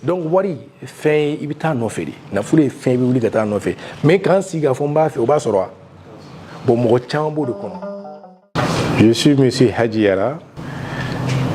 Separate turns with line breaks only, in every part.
Donc wari fin i bɛ taa nɔfɛ de nafolo ye fɛn bɛ wuli ka taa nɔfɛ mais quand si k'a fɔ n b'a fɛ o b'a sɔrɔ wa bon mɔgɔ caman b'o de kɔnɔ. Je suis monsieur Hadji Yara.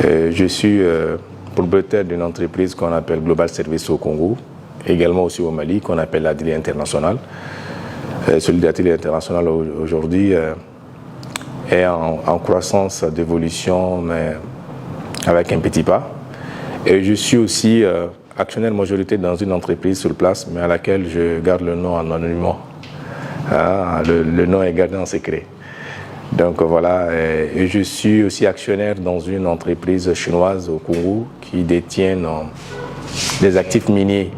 Je suis propriétaire d'une entreprise qu'on appelle Global Service au Congo, également aussi au Mali, qu'on appelle l'Atelier International. Celui de l'Atelier International aujourd'hui est en croissance d'évolution, mais avec un petit pas. Et je suis aussi actionnaire majoritaire dans une entreprise sur place, mais à laquelle je garde le nom en anonymat. Le nom est gardé en secret. Donc voilà, et je suis aussi actionnaire dans une entreprise chinoise au Congo qui détient des actifs miniers,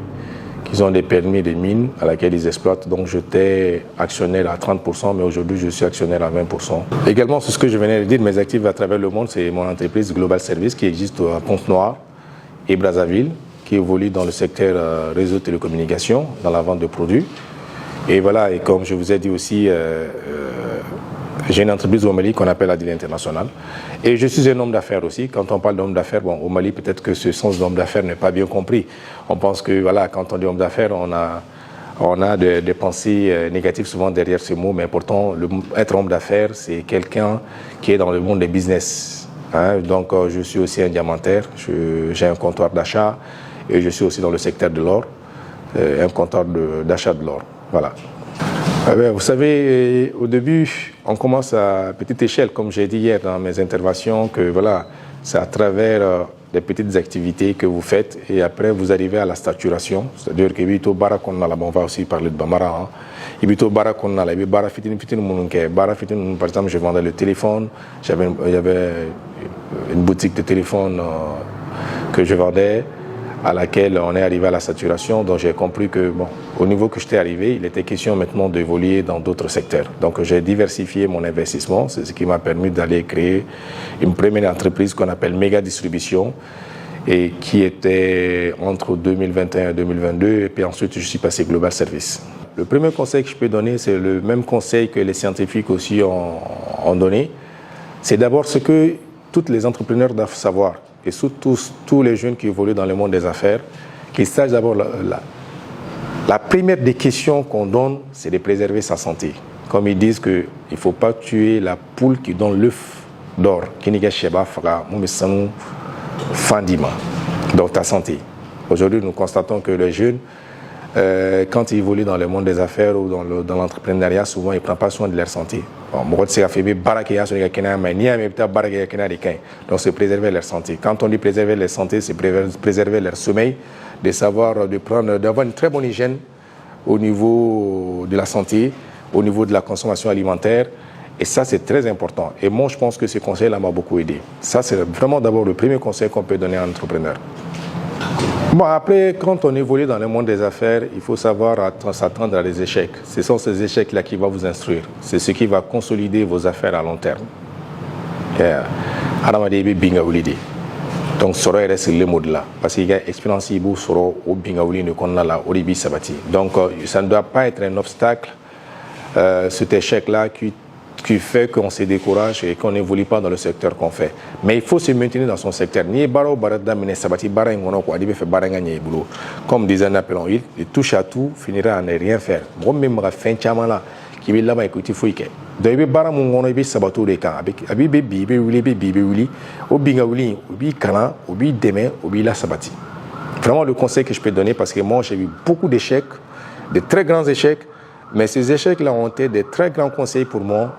qui ont des permis de mines à laquelle ils exploitent. Donc j'étais actionnaire à 30%, mais aujourd'hui je suis actionnaire à 20%. Également, c'est ce que je venais de dire, mes actifs à travers le monde, c'est mon entreprise Global Service qui existe à Pointe-Noire et Brazzaville, qui évolue dans le secteur réseau télécommunications, dans la vente de produits. Et voilà, et comme je vous ai dit aussi, j'ai une entreprise au Mali qu'on appelle l'Atelier International. Et je suis un homme d'affaires aussi. Quand on parle d'homme d'affaires, bon, au Mali, peut-être que ce sens d'homme d'affaires n'est pas bien compris. On pense que, voilà, quand on dit homme d'affaires, on a des pensées négatives souvent derrière ce mot, mais pourtant, être homme d'affaires, c'est quelqu'un qui est dans le monde des business. Donc, je suis aussi un diamantaire, j'ai un comptoir d'achat et je suis aussi dans le secteur de l'or, un comptoir d'achat de l'or. Voilà. Vous savez, au début, on commence à petite échelle, comme j'ai dit hier dans mes interventions, que voilà, c'est à travers des petites activités que vous faites et après vous arrivez à la saturation. C'est-à-dire que Ibito Barakonna, on va aussi parler de Bamara. Ibito Barakonna, Bara Fitin Mununke, Bara Fitin, par exemple, je vendais le téléphone, il y avait une boutique de téléphone que je vendais, à laquelle on est arrivé à la saturation, donc j'ai compris que, bon, au niveau que j'étais arrivé, il était question maintenant d'évoluer dans d'autres secteurs. Donc j'ai diversifié mon investissement, c'est ce qui m'a permis d'aller créer une première entreprise qu'on appelle Méga Distribution, et qui était entre 2021 et 2022, et puis ensuite je suis passé Global Service. Le premier conseil que je peux donner, c'est le même conseil que les scientifiques aussi ont donné, c'est d'abord ce que tous les entrepreneurs doivent savoir, et surtout tous les jeunes qui évoluent dans le monde des affaires, qu'ils sachent d'abord la première des questions qu'on donne, c'est de préserver sa santé. Comme ils disent qu'il ne faut pas tuer la poule qui donne l'œuf d'or. Donc ta santé. Aujourd'hui, nous constatons que les jeunes, quand ils évoluent dans le monde des affaires ou dans l'entrepreneuriat, souvent ils ne prennent pas soin de leur santé. Donc c'est préserver leur santé. Quand on dit préserver leur santé, c'est préserver leur sommeil, d'avoir une très bonne hygiène au niveau de la santé, au niveau de la consommation alimentaire. Et ça, c'est très important. Et moi, je pense que ce conseil-là m'a beaucoup aidé. Ça, c'est vraiment d'abord le premier conseil qu'on peut donner à un entrepreneur. Bon, après, quand on évolue dans le monde des affaires, il faut savoir s'attendre à des échecs. Ce sont ces échecs-là qui vont vous instruire. C'est ce qui va consolider vos affaires à long terme. Donc, ça reste le mot là. Parce qu'il y a expérience au sabati. Donc, ça ne doit pas être un obstacle, cet échec-là qui fait qu'on se décourage et qu'on n'évolue pas dans le secteur qu'on fait. Mais il faut se maintenir dans son secteur. Comme disait Napoléon Hill, il touche à tout, finira à ne rien faire. Qui veut là-bas écouter Fouike. Donc il y a bara mon on sabato de camp avec bibi obingaouli obi kana obi demain obi la sabati. Vraiment le conseil que je peux donner parce que moi j'ai eu beaucoup d'échecs, de très grands échecs, mais ces échecs là ont été des très grands conseils pour moi,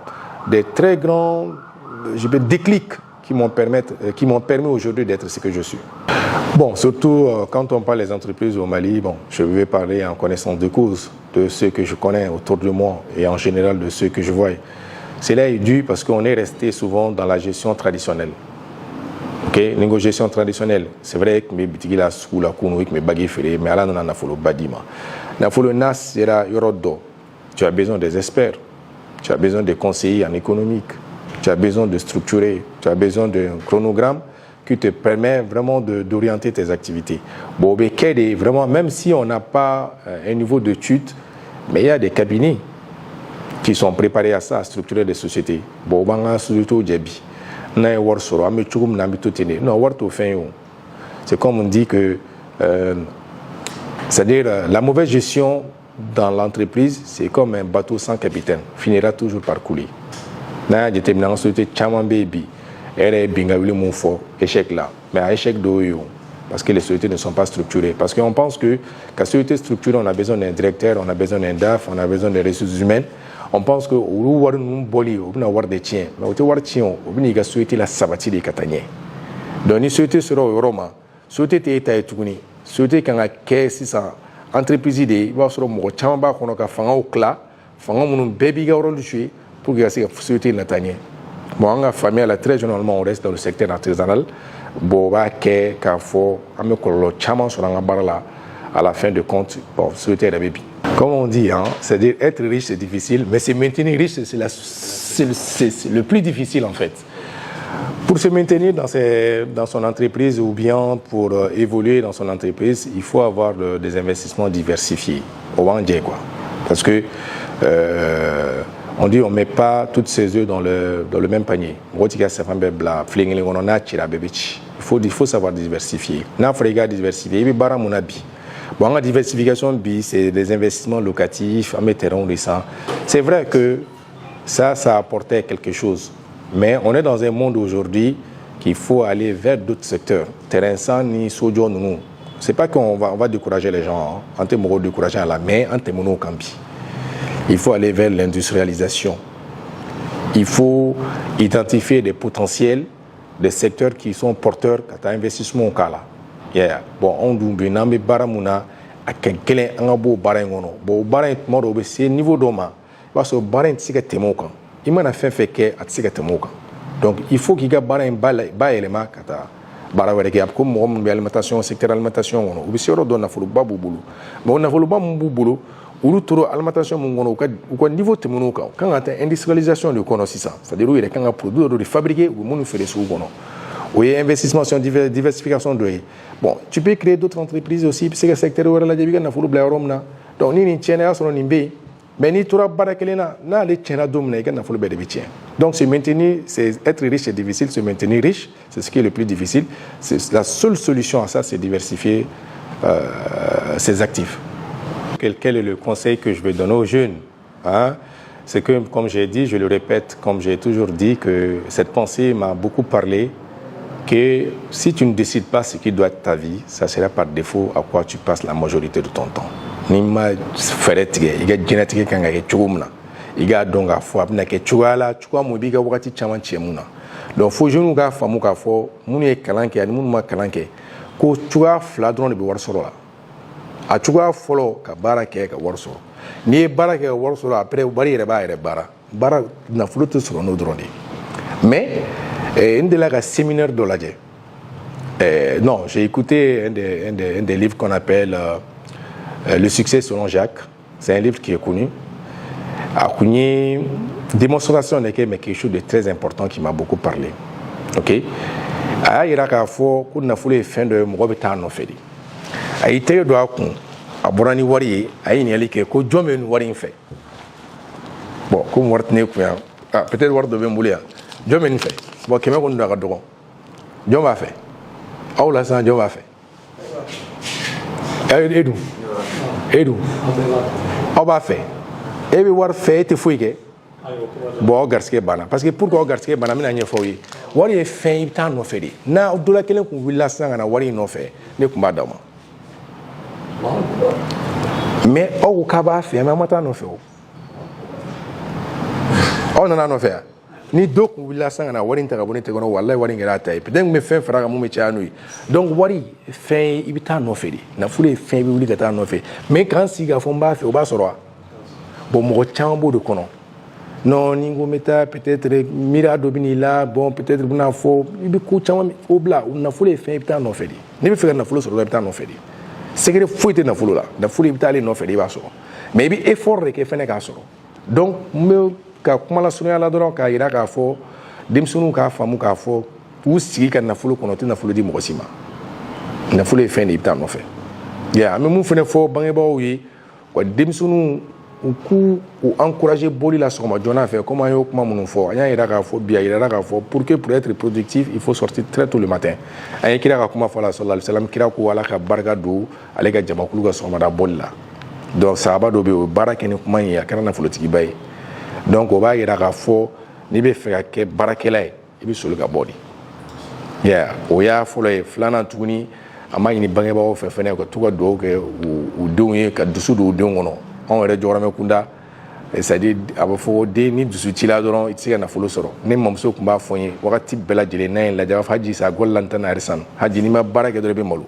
des très grands déclics qui m'ont permis aujourd'hui d'être ce que je suis. Bon, surtout quand on parle des entreprises au Mali, bon, je vais parler en connaissance de cause de ceux que je connais autour de moi et en général de ceux que je vois. Cela est dû parce qu'on est resté souvent dans la gestion traditionnelle. Ok, la gestion traditionnelle, c'est vrai que mes bitigilas ou la kounouk, mes bagues ferrées, mais là on a fait le badima. Na fait le nas sera yorodo. Tu as besoin des experts, tu as besoin des conseillers en économique, tu as besoin de structurer, tu as besoin d'un chronogramme qui te permet vraiment d'orienter tes activités. Bon, vraiment, même si on n'a pas un niveau d'étude, mais il y a des cabinets qui sont préparés à ça, à structurer des sociétés. Bon, c'est comme on dit que C'est-à-dire la mauvaise gestion dans l'entreprise, c'est comme un bateau sans capitaine, finira toujours par couler. N'a déterminant société chaman baby, elle bingaouli mon fort, échec là, mais à échec d'oyo, parce que les sociétés ne sont pas structurées. Parce qu'on pense que la société structurée, on a besoin d'un directeur, on a besoin d'un DAF, on a besoin des ressources humaines. On pense que on va nous boli, on va avoir des tiens, mais on va avoir tiens, on va société la sabati des cataniers. Donc une société sera au Roma, société est à Touni, société qui a 600 entreprises il va se remonter chamba qu'on a fait au cla, faire un baby garon du chez pour que la société l'atteinte. Bon, en famille, très généralement, on reste dans le secteur artisanal. Bon, va qu'à fort, à me coller chama sur la barre là, à la fin de compte, bon, société la baby. Comme on dit, hein, c'est-à-dire être riche c'est difficile, mais se maintenir riche c'est le plus difficile en fait. Pour se maintenir dans son entreprise ou bien pour évoluer dans son entreprise, il faut avoir des investissements diversifiés. Au Wangé, quoi. Parce que on dit on ne met pas toutes ses œufs dans le même panier. Il faut savoir diversifier. N'afrique diversifier, il y a bon, la diversification, c'est des investissements locatifs, à mettre en descend. C'est vrai que ça apportait quelque chose. Mais on est dans un monde aujourd'hui qu'il faut aller vers d'autres secteurs. Terrain sans ni sojo nous. C'est pas qu'on va décourager les gens, en termes de décourager à la main, en termes de campi. Il faut aller vers l'industrialisation. Il faut identifier des potentiels, des secteurs qui sont porteurs à investissement au cas là. Yeah. Bon, on doit namber baramuna à quelqu'un un beau barangono. Bon, baran moro c'est niveau d'oma. Parce que baran tika temoka. Il m'a fait que à tika temoka. Donc il faut qu'il y ait baran ba élément kata. Barawere qui a comme mon alimentation, secteur alimentation ono. Ou bien on a fait le babu boulot. Mais on a fait le babu boulot. Ou le alimentation mon au niveau temoka. Quand on a industrialisation de connaissance, c'est-à-dire où il y a quand on produit de fabriquer ou mon fait les sous gono. Oui, investissement sur diversification de. Bon, tu peux créer d'autres entreprises aussi, parce que le secteur où la début n'a pas de donc ni tiens sur nimbe, mais ni tout barakelena, na les tiens dominer n'a pas de bien. Donc se maintenir, c'est être riche et difficile, se maintenir riche, c'est ce qui est le plus difficile. C'est la seule solution à ça, c'est diversifier ses actifs. Quel est le conseil que je vais donner aux jeunes, hein? C'est que, comme j'ai dit, je le répète, comme j'ai toujours dit, que cette pensée m'a beaucoup parlé. Que si tu ne décides pas ce qui doit être ta vie, ça sera par défaut à quoi tu passes la majorité de ton temps. Nima feretigue, il y a génétique kanga ke chumna. Il y a donc à fois na ke chuala, chukwa mubiga wakati chaman chemuna. Donc faut jeune ga famu ka fo, muni kalanke ani munu ma kalanke. Ko chukwa fladron be warsoro la. A chukwa folo ka barake ka warsoro. Ni barake ka warsoro après bari reba bara. Bara na flutu sur no drone. Mais un des séminaires de l'ADJ. Non, j'ai écouté un des livres qu'on appelle Le succès selon Jacques. C'est un livre qui est connu. A connu démonstration de quelque chose de très important qui m'a beaucoup parlé. Ok. A iraka fo kuna fule fin de mobeta no fedi. A ite do akun aborani wari ayi ni ali ke ko jome no wari fait. Bon, comme wartne ku ya. Peut-être war do be mbulia. Jome ni fait. Bon, qui m'a conduit à Dogon. Dieu m'a fait. Oh là, ça, Dieu m'a fait. Edou. Edou. On va faire. Et puis, on fait, tu fouilles. Bon, garçon, bana. Parce que pourquoi garçon, bana, mais n'a pas fait. On est fait, il t'a non fait. Na, au delà quelqu'un qu'on veut la sang, on a wari non fait. Ne combat d'homme. Mais au kaba fait, mais maintenant non fait. On en a non fait. Ni donc willa sangana wari ntaga boni te gono wallahi wari ngara tay peut-être me fin faraga mu me tianui donc wari fin ibita no fedi na fule fin bi wuli gata no fe mais quand si ga fomba fe oba soro bon mo chambo de kono non ni go meta peut-être mira dobini là bon peut-être buna fo ibi ku chama obla na fule fin ibita no fedi ni bi fe na fule soro ibita no fedi secret foite na fule là na fule ibita le no fedi ba soro mais bi effort ke fene ka soro donc me ka kuma la sunya la dɔrɔn k'a yira k'a fɔ denmisɛnninw k'a faamu k'a fɔ u sigi ka nafolo kɔnɔ tɛ nafolo di mɔgɔ si ma nafolo ye fɛn de i bɛ taa nɔfɛ an bɛ mun fana fɔ bangebaaw ye wa denmisɛnninw u k'u encourager boli la sɔgɔma joona fɛ comme an y'o kuma minnu fɔ an y'a yira k'a fɔ bi a yirala k'a fɔ pour être productif il faut sortir très tôt le matin an ye kira ka kuma fɔ la sallallahu alayhi wa sallam kira ko ala ka barika don ale ka jamakulu ka sɔgɔmada boli la donc sahaba dɔ bɛ yen o ye baara kɛ ni kuma in ye a kɛra nafolotigiba ye donc o b'a yira k'a fɔ n'i bɛ fɛ ka kɛ baarakɛla ye i bɛ soli ka bɔ de yeah o y'a fɔlɔ ye filanan tuguni a ma ɲini bangebagaw fɛ fɛnɛ ka to ka dugawu kɛ u denw ye ka dusu don u denw kɔnɔ anw yɛrɛ jɔyɔrɔmɛ kunda c'est à dire a bɛ fɔ den ni dusu cila dɔrɔn i tɛ se ka nafolo sɔrɔ ne mamuso tun b'a fɔ n ye wagati bɛɛ lajɛlen n'a ye lajɛ a b'a fɔ haji sa gɔli la n tɛ na arisan haji n'i ma baara kɛ dɔrɔn i bɛ malo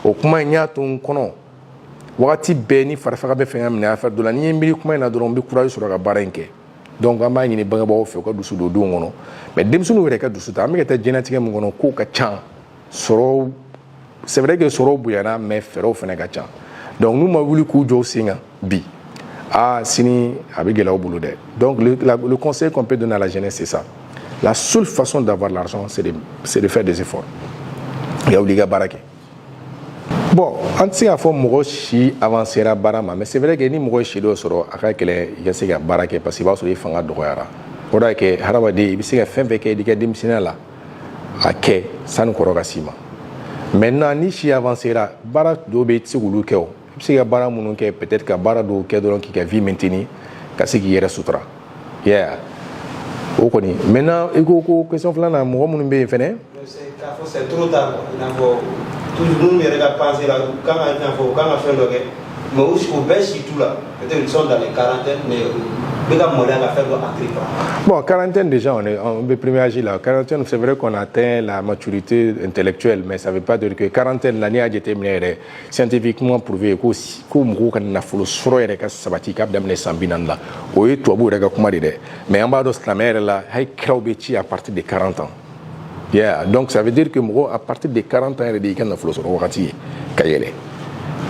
o kuma in y'a to n kɔnɔ wagati bɛɛ ni farifaga bɛ fɛn ka minɛ a fɛ dɔ la n'i ye miiri kuma in na dɔrɔn n bɛ courage sɔrɔ ka baara in kɛ donc an b'a ɲini bangebagaw fɛ u ka dusu don denw kɔnɔ mais denmisɛnninw yɛrɛ ka dusu ta an bɛ ka taa diɲɛlatigɛ min kɔnɔ kow ka ca sɔrɔw c'est vrai que sɔrɔw bonyana mais fɛɛrɛw fɛnɛ ka ca donc n'u ma wuli k'u jɔ sen kan bi sini a bɛ gɛlɛya u bolo dɛ donc le conseil qu'on peut donner à la jeunesse c'est ça la seule façon d'avoir l'argent c'est de faire des efforts i ka wuli i ka baara kɛ bon an tɛ se k'a fɔ mɔgɔ si avancera baara ma mais c'est vrai que ni mɔgɔ ye si dɔ sɔrɔ a ka gɛlɛn i ka se ka baara kɛ parce que i b'a sɔrɔ i fanga dɔgɔyara o de y'a kɛ hadamaden i bɛ se ka fɛn fɛn kɛ i ka denmisɛnniya la a kɛ sani kɔrɔ ka s'i ma maintenant ni si avancera baara dɔw bɛ yen i tɛ se k'olu kɛ o i bɛ se ka baara minnu kɛ peut-être ka baara dɔw kɛ dɔrɔn k'i ka vie maintenir ka se k'i yɛrɛ sutura yeah o kɔni maintenant i ko ko question filanan mɔgɔ minnu bɛ yen fɛnɛ
c'est trop tard i n'a fɔ toujours minnu yɛrɛ ka pensée la u kan ka i n'a fɔ u kan ka fɛn dɔ kɛ mais o bɛɛ si t'u la peut-être ils sont dans les quarantaines mais bɛ ka maloya ka fɛn dɔ entreprendre.
Bon, quarantaine déjà, on est premier âge là. Quarantaine, c'est vrai qu'on atteint la maturité intellectuelle, mais ça ne veut pas dire que quarantaine, l'année a été scientifiquement prouvé que si on a nafolo soro yɛrɛ ka sabati k'a daminɛ san 40 la, o ye tubabu yɛrɛ ka kuma de dɛ. Mais an b'a dɔn silamɛ yɛrɛ la, hali kiraw bɛ ci à partir de 40 ans. Yeah, donc ça veut dire que mɔgɔ à partir de 40 ans yɛrɛ de i ka nafolo sɔrɔ wagati ye ka yɛlɛ.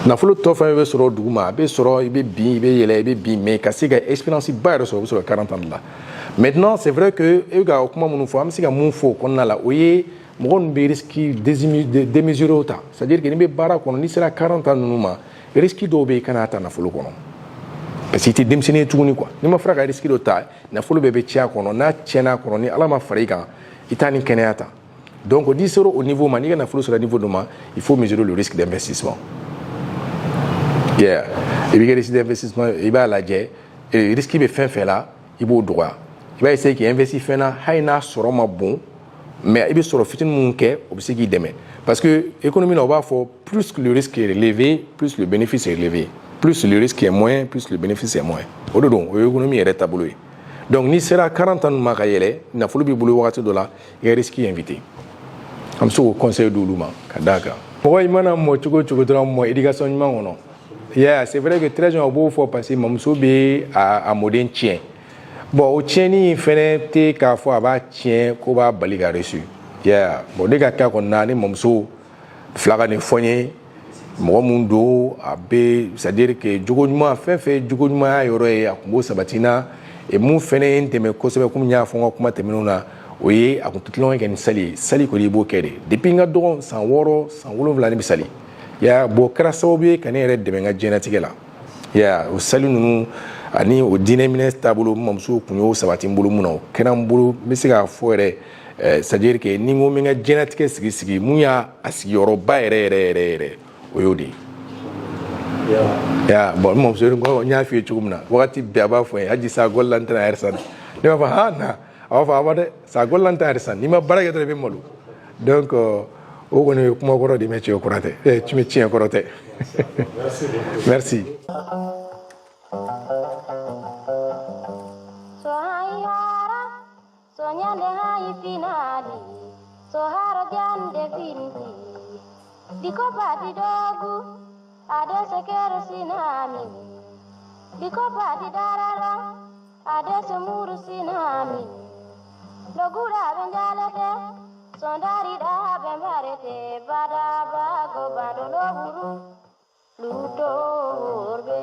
Nafolo tɔ fɛn bɛ sɔrɔ duguma a bɛ sɔrɔ i bɛ bin i bɛ yɛlɛ i bɛ bin mais ka se ka expérience ba yɛrɛ sɔrɔ o bɛ sɔrɔ 40 ans de la maintenant c'est vrai que e bɛ ka o kuma minnu fɔ an bɛ se ka mun fɔ o kɔnɔna la o ye mɔgɔ ninnu bɛ risque démesuré ta c'est à dire que n'i bɛ baara kɔnɔ n'i sera 40 ans ninnu ma risque dɔw bɛ yen i kana ta nafolo kɔnɔ parce que i tɛ denmisɛnnin ye tuguni quoi n'i ma fara ka risque dɔ ta nafolo bɛɛ bɛ cɛn a kɔnɔ n'a cɛnna a kɔnɔ ni ala ma fara i kan i t'a ni kɛnɛya ta donc n'i sera au niveau ma n'i ka nafolo sera niveau dɔ ma il faut mesurer le risque d'investissement. Yeah, i bɛ kɛ risque d'investissement i b'a lajɛ risque bɛ fɛn fɛn la i b'o dɔgɔya i b'a essayer k'i investir fɛn na hali n'a sɔrɔ ma bon mais i bɛ sɔrɔ fitinin mun kɛ o bɛ se k'i dɛmɛ parce que économie na o b'a fɔ plus le risque est élevé plus le bénéfice est élevé plus le risque est moins plus le bénéfice est moins o de don o ye économie yɛrɛ taabolo ye donc n'i sera 40 ans ma ka yɛlɛ nafolo b'i bolo wagati dɔ la i ka risque invité an bɛ se k'o conseil d'olu ma ka d'a kan mɔgɔ i mana mɔ cogo o cogo dɔrɔn mɔ éducation ɲuman kɔnɔ. Yeah, c'est vrai que très gens beau faut passer mamuso be a modèle tien. Bon, o tieni fene te ka fo aba tien ko ba bali ga reçu. Yeah, bon de ka ka ko na ni mamuso flaga ni fonye mo mundo abe c'est-à-dire que jogo ɲuman fɛn fɛn jogo ɲuman ya yɔrɔ ye a kun b'o sabatina et mun fɛnɛ tɛmɛ kosɛbɛ komi n y'a fɔ n ka kuma tɛmɛnenw na o ye a kun tɛ tulonkɛ kɛ ni sali ye sali kɔni i b'o kɛ de depuis n ka dɔgɔn san 6 san 7 ni bɛ sali ya bon kɛra sababu ye ka ne yɛrɛ dɛmɛ n ka diɲɛlatigɛ la ya o sali ninnu ani o diinɛ minɛ taabolo n mamuso kun y'o sabati n bolo mun na o kɛra n bolo n bɛ se k'a fɔ yɛrɛ c'est-à-dire que ni n ko n bɛ n ka diɲɛlatigɛ sigi mun y'a sigiyɔrɔba yɛrɛ o y'o de ye ya bon n mamuso n y'a f'i ye cogo min na wagati bɛɛ a b'a fɔ n ye haji sa gɔli la n tɛna yɛrɛ san ne b'a fɔ na a b'a fɔ awɔ dɛ sa gɔli la n tɛ yɛrɛ san n'i ma baara kɛ dɔrɔn i bɛ malo donc o kɔni ye kuma kɔrɔ de mɛ tiɲɛ kɔrɔ tɛ tiɲɛ kɔrɔ tɛ merci.
Biko pati dogu ade sekere sinami Biko pati darara ade semuru sinami Logura benjalete sondari da bembarete bada bago bando loburu luto urbe